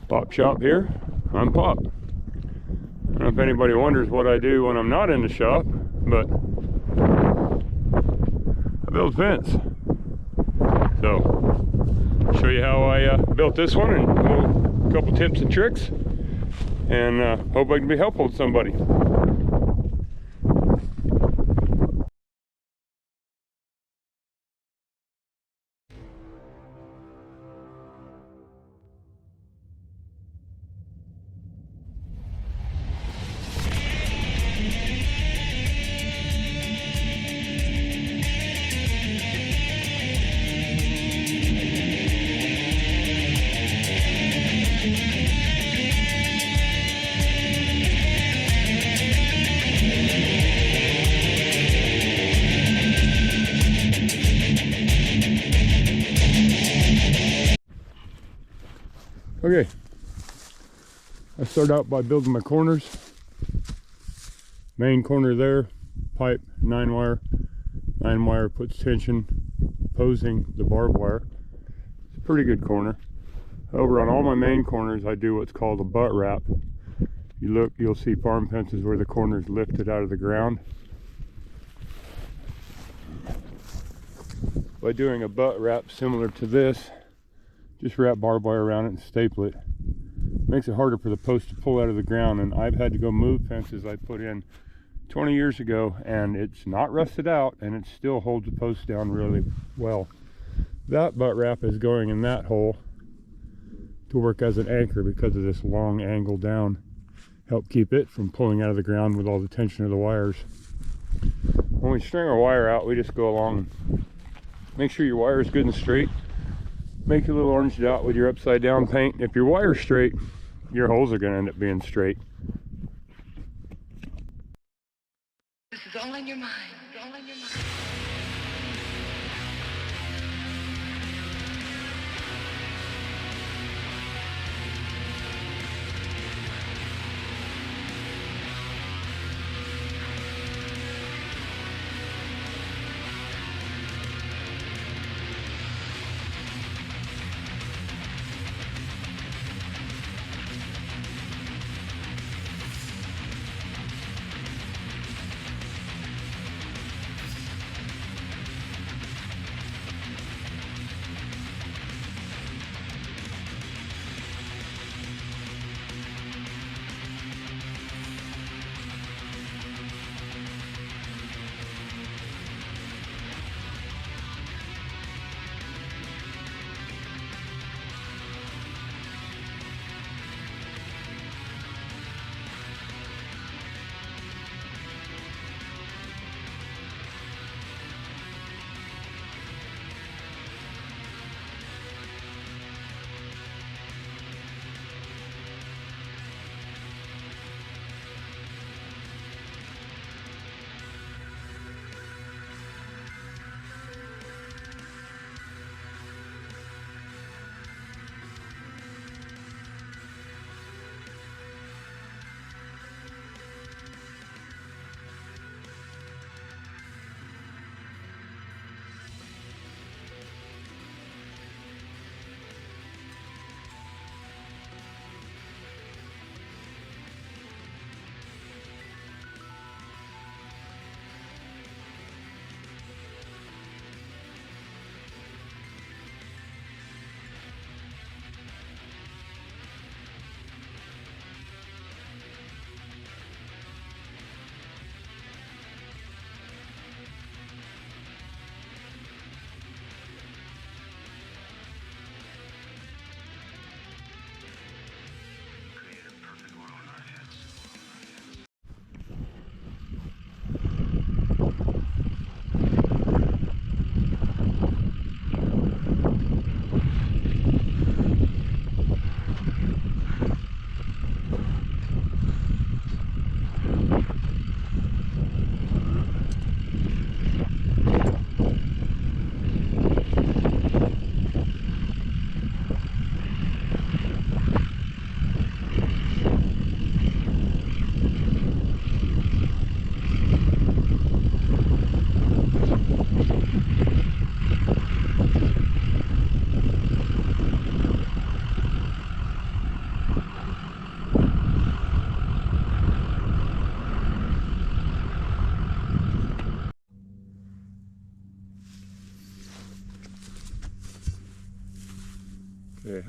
Pop Shop here. I'm Pop. I don't know if anybody wonders what I do when I'm not in the shop, but I build fence. So, I'll show you how I built this one and a couple tips and tricks, and hope I can be helpful to somebody. Okay, I start out by building my corners. Main corner there, pipe, 9-wire. 9-wire puts tension, opposing the barbed wire. It's a pretty good corner. Over on all my main corners, I do what's called a butt wrap. You look, you'll see farm fences where the corner is lifted out of the ground. By doing a butt wrap similar to this, just wrap barbed wire around it and staple it. Makes it harder for the post to pull out of the ground, and I've had to go move fences I put in 20 years ago, and it's not rusted out, and it still holds the post down really well. That butt wrap is going in that hole to work as an anchor because of this long angle down. Help keep it from pulling out of the ground with all the tension of the wires. When we string our wire out, we just go along and make sure your wire is good and straight. Make a little orange dot with your upside down paint. If your wire's straight, your holes are going to end up being straight. This is all in your mind. It's all in your mind.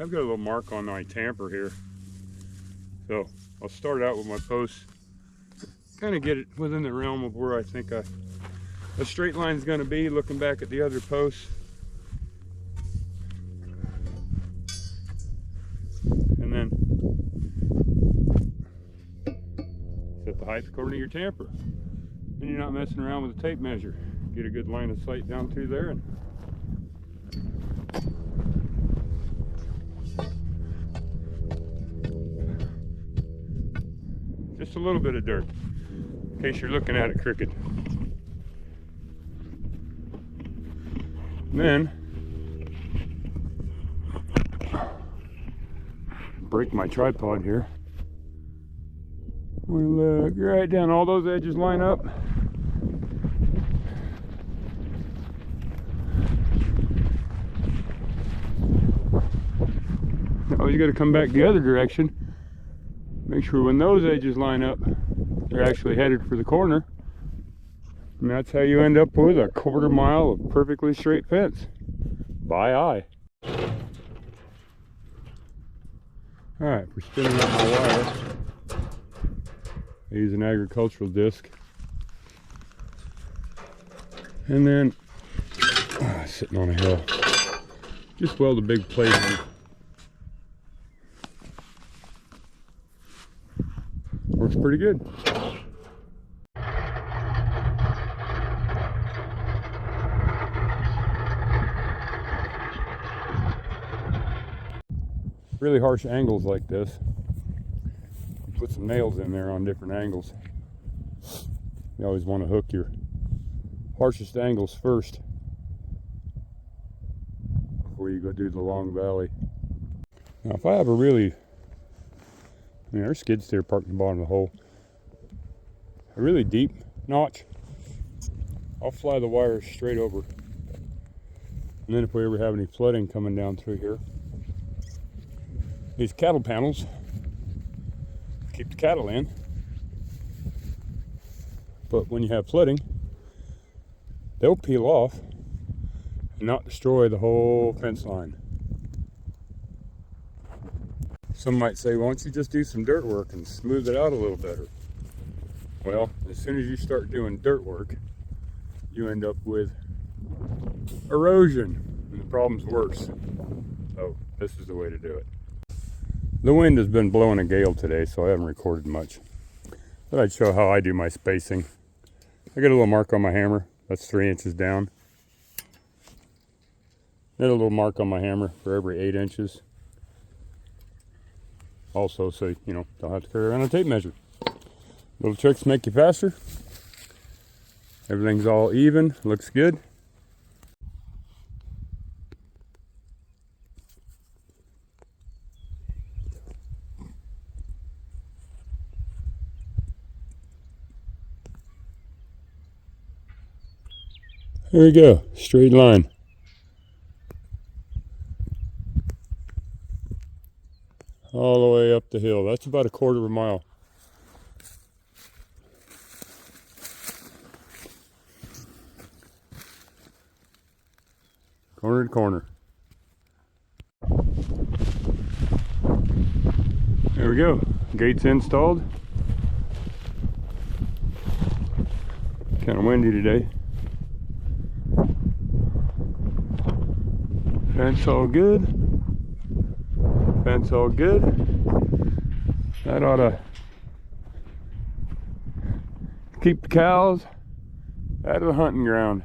I've got a little mark on my tamper here. So I'll start out with my posts, kind of get it within the realm of where I think a straight line is going to be, looking back at the other posts. And then set the height according to your tamper. And you're not messing around with a tape measure. Get a good line of sight down through there, and just a little bit of dirt in case you're looking at it crooked. And then break my tripod here. We'll look right down, all those edges line up. Now you got to come back the other direction. Make sure when those edges line up, they're actually headed for the corner. And that's how you end up with a 1/4 mile of perfectly straight fence. By eye. Alright, for spinning up my wire, I use an agricultural disc. And then, sitting on a hill, just weld a big plate in. Works pretty good. Really harsh angles like this, put some nails in there on different angles. You always want to hook your harshest angles first before you go do the long valley. Now if I have a really, there's skid steer parked in the bottom of the hole, a really deep notch, I'll fly the wires straight over. And then if we ever have any flooding coming down through here, these cattle panels keep the cattle in, but when you have flooding, they'll peel off and not destroy the whole fence line. Some might say, why don't you just do some dirt work and smooth it out a little better? Well, as soon as you start doing dirt work, you end up with erosion, and the problem's worse. So this is the way to do it. The wind has been blowing a gale today, so I haven't recorded much. But I'd show how I do my spacing. I got a little mark on my hammer. That's 3 inches down. Got a little mark on my hammer for every 8 inches. Also, so you know, don't have to carry around a tape measure. Little tricks make you faster. Everything's all even, looks good. There we go, straight line. All the way up the hill. That's about a 1/4 mile. Corner to corner. There we go. Gates installed. Kind of windy today. Fence all good. Fence all good. That ought to keep the cows out of the hunting ground.